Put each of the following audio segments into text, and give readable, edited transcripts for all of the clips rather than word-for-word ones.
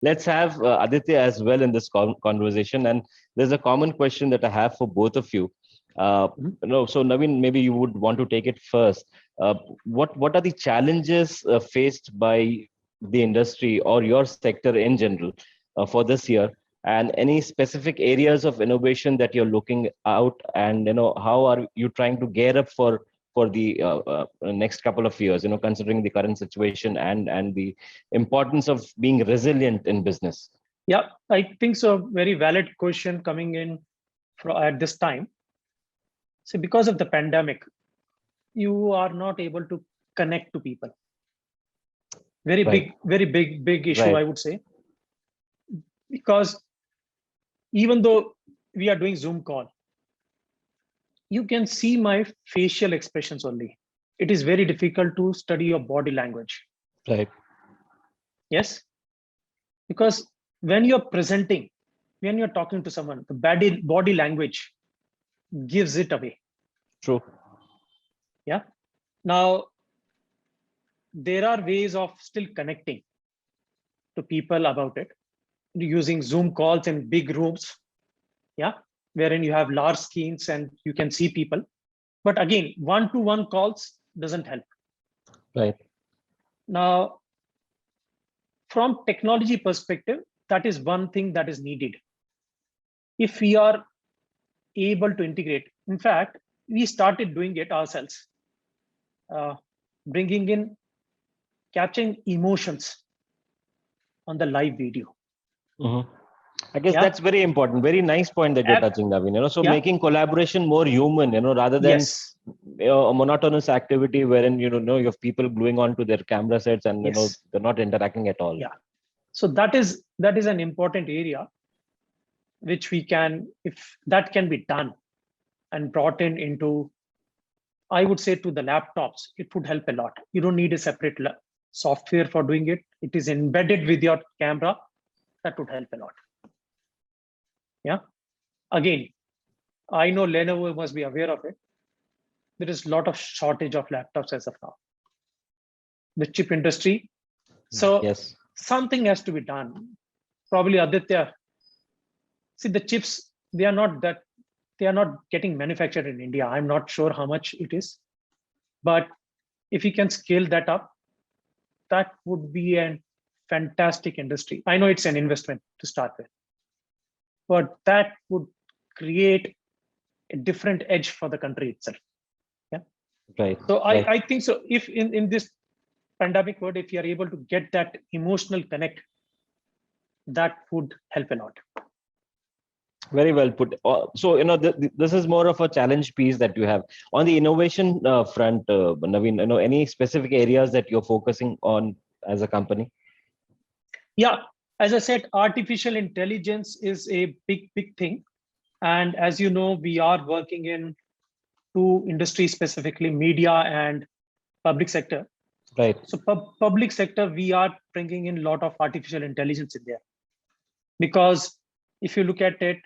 let's have Aditya as well in this conversation. And there's a common question that I have for both of you. Mhm. So Naveen, maybe you would want to take it first. What are the challenges faced by the industry or your sector in general for this year, and any specific areas of innovation that you're looking out, and how are you trying to gear up for the next couple of years, considering the current situation and the importance of being resilient in business. Yeah, I think so. Very valid question coming in at this time. So because of the pandemic, you are not able to connect to people. Right, Very big issue, right. I would say, because even though we are doing Zoom call, you can see my facial expressions only. It is very difficult to study your body language. Right. Yes, because when you're presenting, when you're talking to someone, the body language gives it away. True. Yeah. Now, there are ways of still connecting to people about it using Zoom calls in big rooms. Yeah. Wherein you have large screens and you can see people. But again, one-to-one calls doesn't help. Right. Now, from technology perspective, that is one thing that is needed. If we are able to integrate, in fact, we started doing it ourselves, uh, bringing in capturing emotions on the live video. Mhm. I guess Yeah, that's very important. Very nice point that you're app. touching, Naveen. So Yeah, making collaboration more human, rather than yes, a monotonous activity wherein you have people gluing onto their camera sets and yes, they're not interacting at all. yeah. So that is an important area which we can, if that can be done and brought in into, I would say, to the laptops, it would help a lot. You don't need a separate software for doing it. It is embedded with your camera. That would help a lot. Yeah. Again, I know Lenovo must be aware of it. There is a lot of shortage of laptops as of now. The chip industry. So Yes. something has to be done. Probably Aditya, see the chips, they are not getting manufactured in India. I'm not sure how much it is, but if you can scale that up, that would be a fantastic industry. I know it's an investment to start with, but that would create a different edge for the country itself. Yeah. Right. So Right. I think so. If in this pandemic world, if you are able to get that emotional connect, that would help a lot. Very well put. So, this is more of a challenge piece that you have on the innovation front, Naveen. Any specific areas that you're focusing on as a company? Yeah, as I said, artificial intelligence is a big thing. And as you know, we are working in two industries, specifically media and public sector. Right. So public sector, we are bringing in a lot of artificial intelligence in there. Because if you look at it,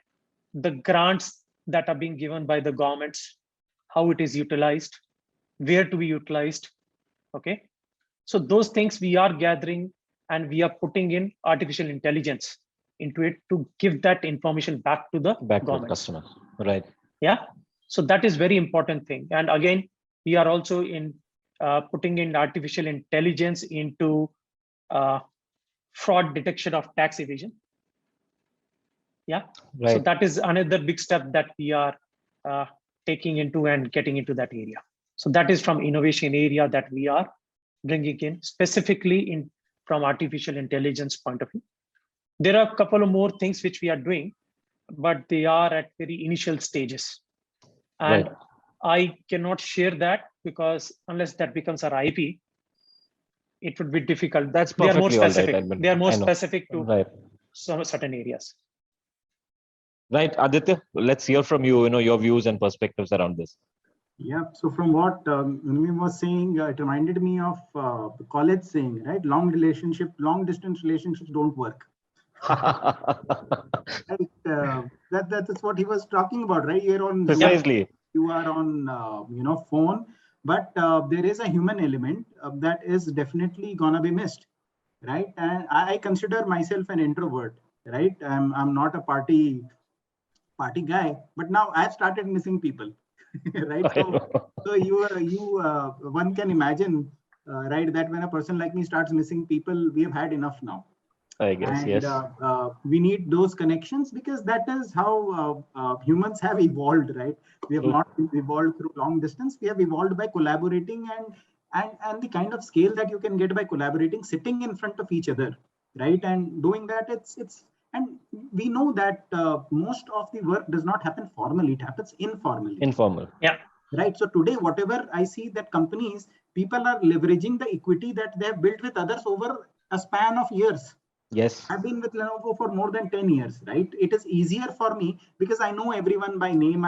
the grants that are being given by the governments, how it is utilized, where to be utilized, okay? So those things we are gathering and we are putting in artificial intelligence into it to give that information back to the Back to the governments. customer. Right. Yeah. So that is very important thing. And again, we are also in putting in artificial intelligence into uh, fraud detection of tax evasion. Yeah. So Right. that is another big step that we are uh, taking into and getting into that area. So that is from innovation area that we are bringing in specifically in from artificial intelligence point of view. There are a couple of more things which we are doing, but they are at very initial stages. Right. And I cannot share that because unless that becomes our IP, it would be difficult. That's They are more perfectly all right. specific. They are more I know. specific to Right. some certain areas. Right. Aditya, let's hear from you, your views and perspectives around this. Yeah, so from what Naveen was saying, it reminded me of the college saying, right? Long distance relationships don't work. Right? That's what he was talking about, right? You're on Zoom, Precisely. you are on phone, but there is a human element that is definitely gonna be missed. right? And I consider myself an introvert, right? I'm not a party guy, but now I've started missing people, right? So one can imagine, right, that when a person like me starts missing people, we have had enough now. I guess, And yes. we need those connections, because that is how humans have evolved, right? We have not evolved through long distance. We have evolved by collaborating, and the kind of scale that you can get by collaborating, sitting in front of each other, right? And doing that, it's and we know that most of the work does not happen formally, it happens informally. Informal. Yeah. Right. So today, whatever I see that companies, people are leveraging the equity that they have built with others over a span of years. Yes. I've been with Lenovo for more than 10 years, right? It is easier for me because I know everyone by name.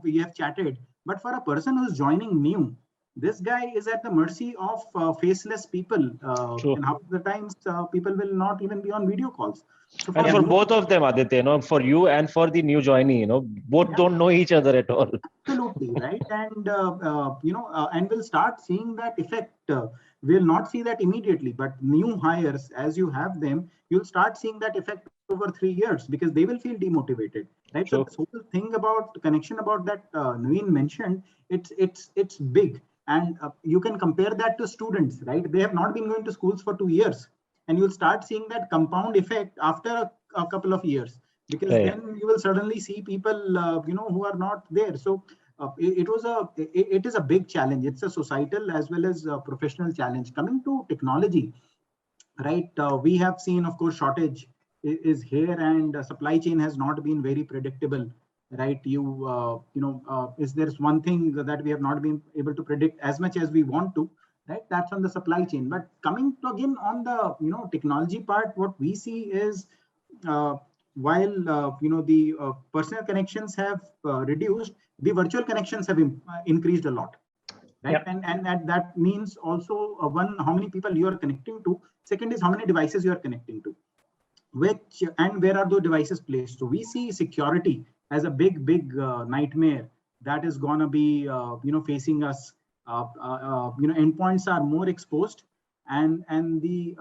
We have chatted. But for a person who's joining new, this guy is at the mercy of faceless people. And half the times, people will not even be on video calls. So and for both of them, Aditya, for you and for the new joinee, both don't know each other at all. Absolutely, right. And, and we'll start seeing that effect. We'll not see that immediately, but new hires, as you have them, you'll start seeing that effect over 3 years, because they will feel demotivated, right? Sure. So this whole thing about connection about that Naveen mentioned, it's big. And you can compare that to students, right? They have not been going to schools for 2 years, and you'll start seeing that compound effect after a couple of years, because then you will suddenly see people, who are not there. So it is a big challenge. It's a societal as well as a professional challenge. Coming to technology, right? We have seen, of course, shortage is here, and supply chain has not been very predictable, right? Is there's one thing that we have not been able to predict as much as we want to, right? That's on the supply chain. But coming to again on the technology part, what we see is while the personal connections have reduced, the virtual connections have increased a lot, right? Yep. And that means also one, how many people you are connecting to. Second is how many devices you are connecting to, which and where are those devices placed. So we see security as a big nightmare that is gonna be facing us. Endpoints are more exposed, and the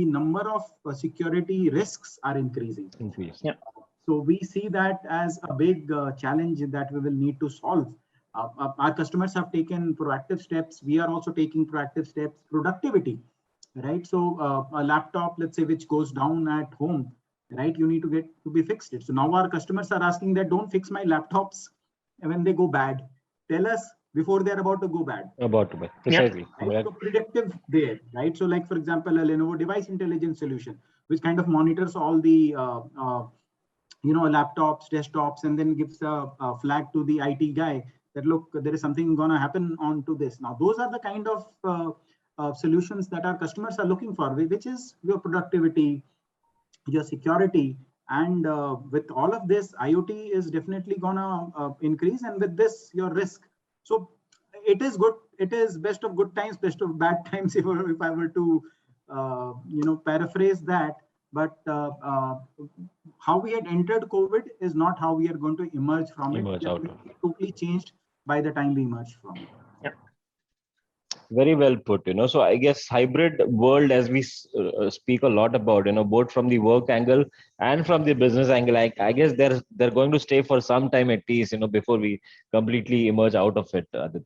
number of security risks are increasing. Yeah. So we see that as a big challenge that we will need to solve. Our customers have taken proactive steps. We are also taking proactive steps. Productivity, right? So a laptop, let's say, which goes down at home, right? You need to get to be fixed it. So now our customers are asking that, don't fix my laptops when they go bad. Tell us before they're about to go bad. About to bad, precisely. Yeah. Right? So predictive there, right? So like, for example, a Lenovo device intelligence solution, which kind of monitors all the laptops, desktops, and then gives a flag to the IT guy that, look, there is something going to happen onto this. Now, those are the kind of solutions that our customers are looking for, which is your productivity, your security. And with all of this, IoT is definitely going to increase. And with this, your risk. So it is good. It is best of good times, best of bad times, if I were to, paraphrase that. But how we had entered COVID is not how we are going to emerge from it. Out of it. Totally changed by the time we emerge from it. Yeah. Very well put. So I guess hybrid world, as we speak a lot about, both from the work angle and from the business angle, I guess they're going to stay for some time at least, before we completely emerge out of it, Aditya.